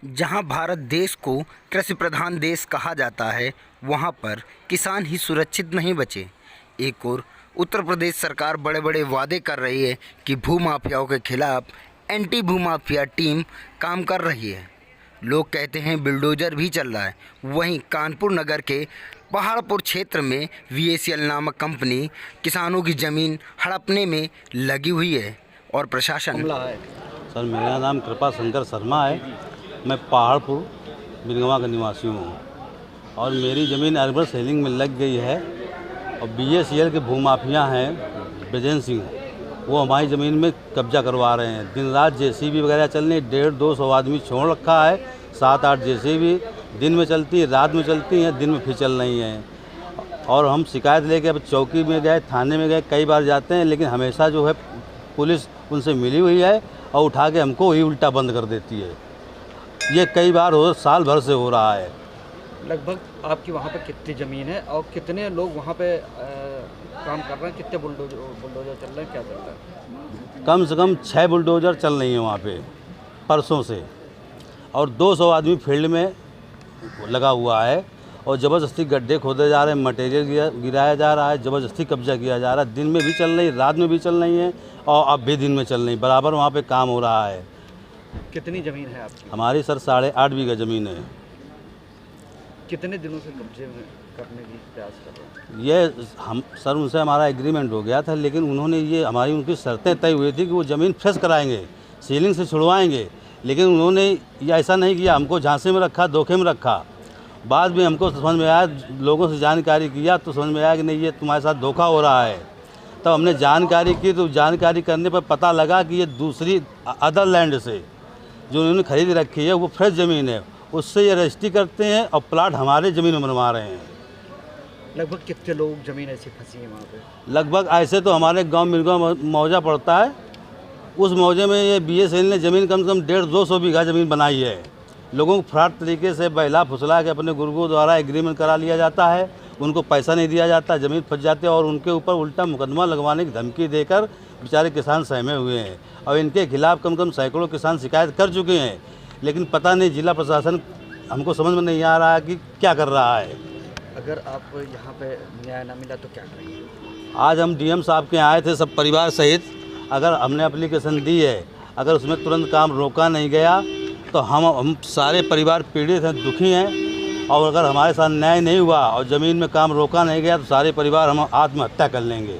जहां भारत देश को कृषि प्रधान देश कहा जाता है, वहां पर किसान ही सुरक्षित नहीं बचे। एक और उत्तर प्रदेश सरकार बड़े बड़े वादे कर रही है कि भूमाफियाओं के खिलाफ एंटी भूमाफिया टीम काम कर रही है। लोग कहते हैं बिल्डोजर भी चल रहा है। वहीं कानपुर नगर के पहाड़पुर क्षेत्र में VACL नामक कंपनी किसानों की ज़मीन हड़पने में लगी हुई है और प्रशासन। सर, मेरा नाम कृपा शंकर शर्मा है। मैं पहाड़पुर बिरगवा का निवासी हूँ और मेरी ज़मीन अर्बन सेलिंग में लग गई है। और BACL के भूमाफिया हैं ब्रजेंद्र सिंह, वो हमारी ज़मीन में कब्जा करवा रहे हैं। दिन रात JCB वगैरह चल रही, 150-200 आदमी छोड़ रखा है। 7-8 JCB दिन में चलती है, रात में चलती हैं, दिन में फिर चल रही हैं। और हम शिकायत लेके अब चौकी में गए, थाने में गए, कई बार जाते हैं, लेकिन हमेशा जो है पुलिस उनसे मिली हुई है और उठा के हमको ही उल्टा बंद कर देती है। ये कई बार साल भर से हो रहा है। लगभग आपकी वहाँ पे कितनी ज़मीन है और कितने लोग वहाँ पे काम कर रहे हैं? कितने बुलडोजर चल रहे हैं, क्या चल रहा है? कम से कम 6 बुलडोजर चल रही हैं वहाँ पे परसों से, और 200 आदमी फील्ड में लगा हुआ है और ज़बरदस्ती गड्ढे खोदे जा रहे हैं, मटेरियल गिराया जा रहा है, ज़बरदस्ती कब्जा किया जा रहा है। दिन में भी चल रही, रात में भी चल रही है और अब भी दिन में चल रही, बराबर वहाँ पे काम हो रहा है। कितनी ज़मीन है आपकी? हमारी सर 8.5 बीघा ज़मीन है। कितने दिनों से कब्जे में करने की प्रयास कर रहे हैं? ये हम सर उनसे हमारा एग्रीमेंट हो गया था, लेकिन उन्होंने ये उनकी शर्तें तय हुई थी कि वो ज़मीन फ्रेश कराएंगे, सीलिंग से छुड़वाएंगे, लेकिन उन्होंने ये ऐसा नहीं किया। हमको झांसे में रखा, धोखे में रखा। बाद में हमको समझ में आया, लोगों से जानकारी किया तो समझ में आया कि नहीं, ये तुम्हारे साथ धोखा हो रहा है। तब हमने जानकारी की, तो जानकारी करने पर पता लगा कि ये दूसरी अदर लैंड से जो उन्होंने खरीद रखी है वो फ्रेश ज़मीन है, उससे ये रजिस्ट्री करते हैं और प्लाट हमारे ज़मीन में बनवा रहे हैं। लगभग कितने लोग ज़मीन ऐसी फंसी है वहाँ पे? लगभग ऐसे तो हमारे गांव मिर्गा मौजा पड़ता है, उस मौजे में ये BACL ने ज़मीन कम से कम 150-200 बीघा ज़मीन बनाई है। लोगों को फ्रॉड तरीके से बहला फुसला के अपने गुर्गों द्वारा एग्रीमेंट करा लिया जाता है, उनको पैसा नहीं दिया जाता, ज़मीन फंस जाते हैं और उनके ऊपर उल्टा मुकदमा लगवाने की धमकी देकर बेचारे किसान सहमे हुए हैं। और इनके खिलाफ कम से कम सैकड़ों किसान शिकायत कर चुके हैं, लेकिन पता नहीं जिला प्रशासन, हमको समझ में नहीं आ रहा है कि क्या कर रहा है। अगर आप यहाँ पे न्याय ना मिला तो क्या करेंगे? आज हम DM साहब के आए थे सब परिवार सहित। अगर हमने एप्लीकेशन दी है, अगर उसमें तुरंत काम रोका नहीं गया तो हम सारे परिवार पीड़ित हैं, दुखी हैं। और अगर हमारे साथ न्याय नहीं हुआ और ज़मीन में काम रोका नहीं गया तो सारे परिवार हम आत्महत्या कर लेंगे।